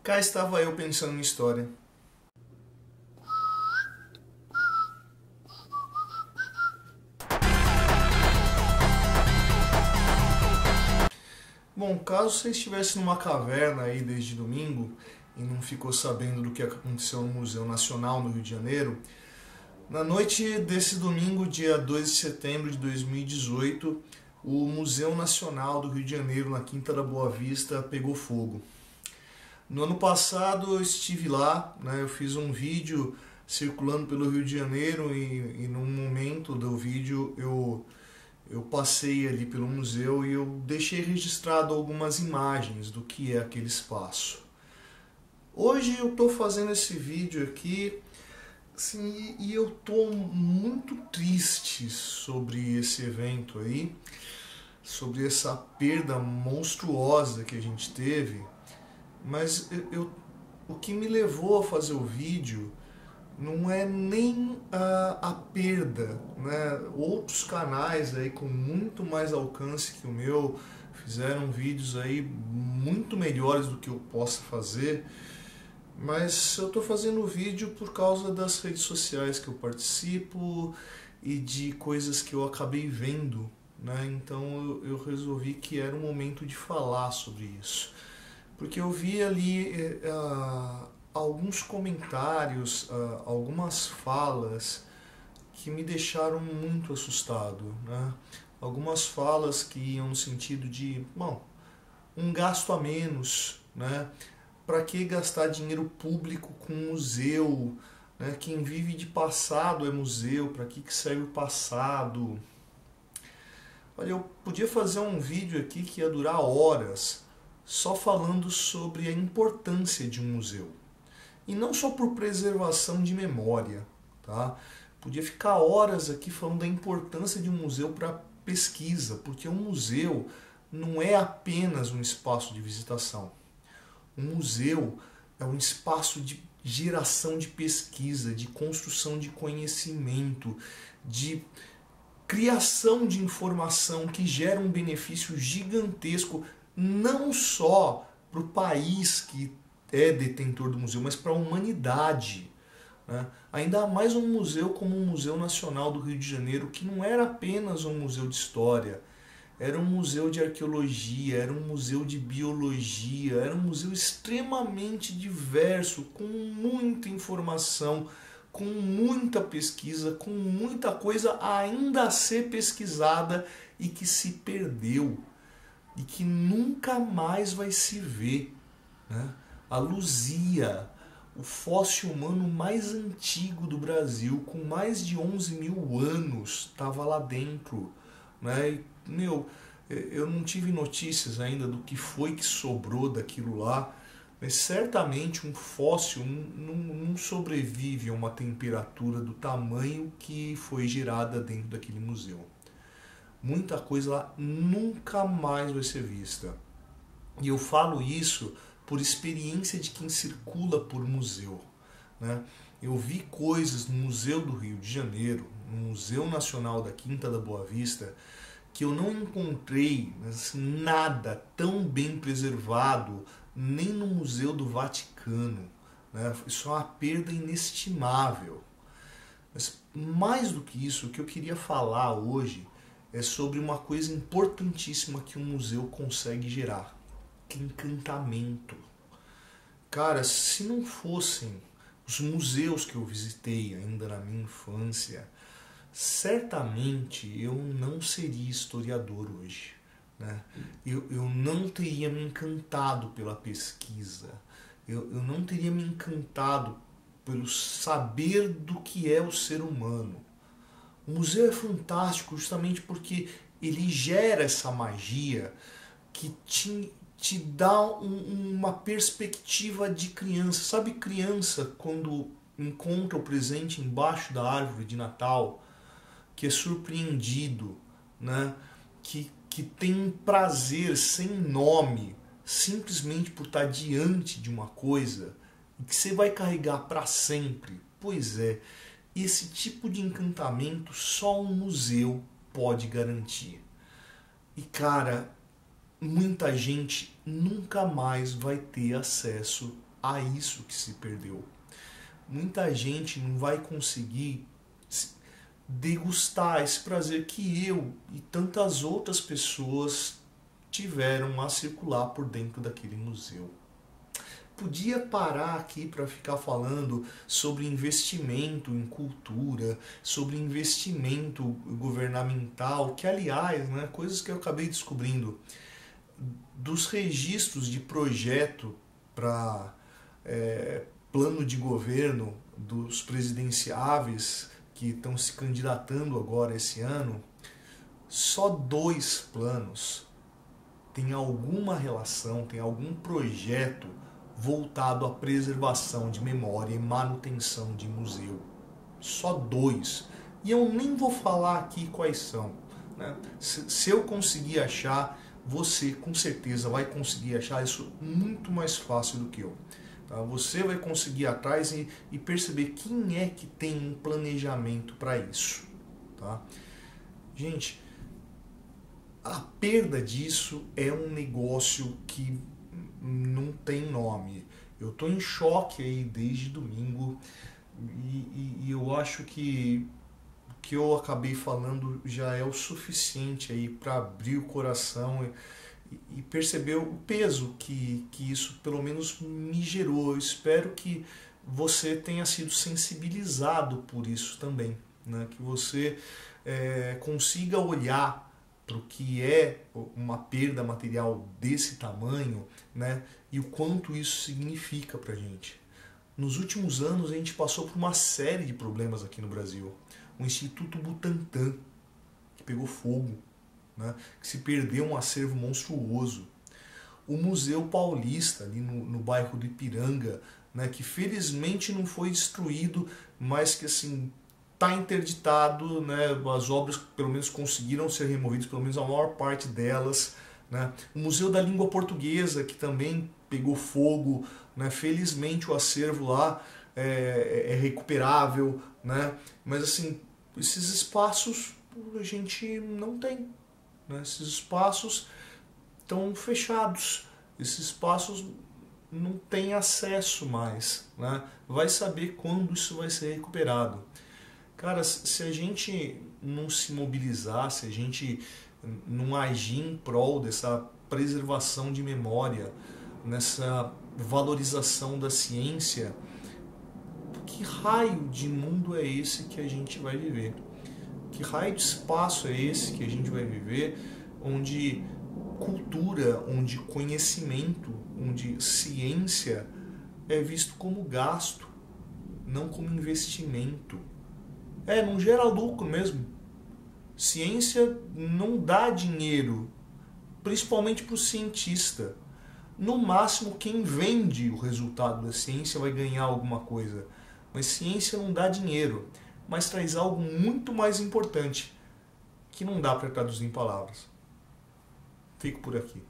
Cá estava eu pensando em história. Bom, caso você estivesse numa caverna aí desde domingo e não ficou sabendo do que aconteceu no Museu Nacional no Rio de Janeiro, na noite desse domingo, dia 2 de setembro de 2018, o Museu Nacional do Rio de Janeiro, na Quinta da Boa Vista, pegou fogo. No ano passado eu estive lá, né, eu fiz um vídeo circulando pelo Rio de Janeiro e num momento do vídeo eu passei ali pelo museu e eu deixei registrado algumas imagens do que é aquele espaço. Hoje eu estou fazendo esse vídeo aqui assim, e eu estou muito triste sobre esse evento aí, sobre essa perda monstruosa que a gente teve, mas o que me levou a fazer o vídeo não é nem a perda, né? Outros canais aí com muito mais alcance que o meu fizeram vídeos aí muito melhores do que eu possa fazer, mas eu estou fazendo o vídeo por causa das redes sociais que eu participo e de coisas que eu acabei vendo, né? Então eu resolvi que era o momento de falar sobre isso, porque eu vi ali alguns comentários, algumas falas que me deixaram muito assustado, né? Algumas falas que iam no sentido de, bom, um gasto a menos, né? Para que gastar dinheiro público com museu? Né? Quem vive de passado é museu, para que serve o passado? Olha, eu podia fazer um vídeo aqui que ia durar horas, só falando sobre a importância de um museu. E não só por preservação de memória, tá? Podia ficar horas aqui falando da importância de um museu para pesquisa, porque um museu não é apenas um espaço de visitação. Um museu é um espaço de geração de pesquisa, de construção de conhecimento, de criação de informação que gera um benefício gigantesco, não só para o país que é detentor do museu, mas para a humanidade. Né? Ainda mais um museu como o Museu Nacional do Rio de Janeiro, que não era apenas um museu de história, era um museu de arqueologia, era um museu de biologia, era um museu extremamente diverso, com muita informação, com muita pesquisa, com muita coisa ainda a ser pesquisada e que se perdeu e que nunca mais vai se ver. Né? A Luzia, o fóssil humano mais antigo do Brasil, com mais de 11 mil anos, estava lá dentro. Né? E, eu não tive notícias ainda do que foi que sobrou daquilo lá, mas certamente um fóssil não sobrevive a uma temperatura do tamanho que foi gerada dentro daquele museu. Muita coisa lá nunca mais vai ser vista. E eu falo isso por experiência de quem circula por museu. Né? Eu vi coisas no Museu do Rio de Janeiro, no Museu Nacional da Quinta da Boa Vista, que eu não encontrei assim, nada tão bem preservado nem no Museu do Vaticano. Né? Isso é uma perda inestimável. Mas mais do que isso, o que eu queria falar hoje é sobre uma coisa importantíssima que um museu consegue gerar, que é encantamento. Cara, se não fossem os museus que eu visitei ainda na minha infância, certamente eu não seria historiador hoje. Né? Eu não teria me encantado pela pesquisa, eu não teria me encantado pelo saber do que é o ser humano. O museu é fantástico justamente porque ele gera essa magia que te dá uma perspectiva de criança. Sabe criança quando encontra o presente embaixo da árvore de Natal, que é surpreendido, né? que tem um prazer sem nome, simplesmente por estar diante de uma coisa e que você vai carregar para sempre. Pois é, esse tipo de encantamento só um museu pode garantir. E cara, muita gente nunca mais vai ter acesso a isso que se perdeu. Muita gente não vai conseguir degustar esse prazer que eu e tantas outras pessoas tiveram a circular por dentro daquele museu. Podia parar aqui para ficar falando sobre investimento em cultura, sobre investimento governamental, que aliás, né, coisas que eu acabei descobrindo, dos registros de projeto para plano de governo dos presidenciáveis que estão se candidatando agora esse ano, só 2 planos têm alguma relação, tem algum projeto voltado à preservação de memória e manutenção de museu. Só 2. E eu nem vou falar aqui quais são, né? Se eu conseguir achar, você com certeza vai conseguir achar isso muito mais fácil do que eu. Tá? Você vai conseguir ir atrás e perceber quem é que tem um planejamento para isso. Tá? Gente, a perda disso é um negócio que não tem nome. Eu estou em choque aí desde domingo e eu acho que o que eu acabei falando já é o suficiente aí para abrir o coração e perceber o peso que isso pelo menos me gerou. Eu espero que você tenha sido sensibilizado por isso também, né? Que você consiga olhar para o que é uma perda material desse tamanho, né? E o quanto isso significa para a gente. Nos últimos anos a gente passou por uma série de problemas aqui no Brasil. O Instituto Butantan, que pegou fogo, né? Que se perdeu um acervo monstruoso. O Museu Paulista, ali no bairro do Ipiranga, né? Que felizmente não foi destruído, mas que assim está interditado, né? As obras pelo menos conseguiram ser removidas, pelo menos a maior parte delas, né? O Museu da Língua Portuguesa, que também pegou fogo, né? Felizmente o acervo lá é recuperável, né? Mas assim, esses espaços a gente não tem, né? Esses espaços estão fechados, esses espaços não têm acesso mais, né? Vai saber quando isso vai ser recuperado. Cara, se a gente não se mobilizar, se a gente não agir em prol dessa preservação de memória, nessa valorização da ciência, que raio de mundo é esse que a gente vai viver? Que raio de espaço é esse que a gente vai viver, onde cultura, onde conhecimento, onde ciência é visto como gasto, não como investimento? Não gera lucro mesmo. Ciência não dá dinheiro, principalmente para o cientista. No máximo, quem vende o resultado da ciência vai ganhar alguma coisa. Mas ciência não dá dinheiro, mas traz algo muito mais importante, que não dá para traduzir em palavras. Fico por aqui.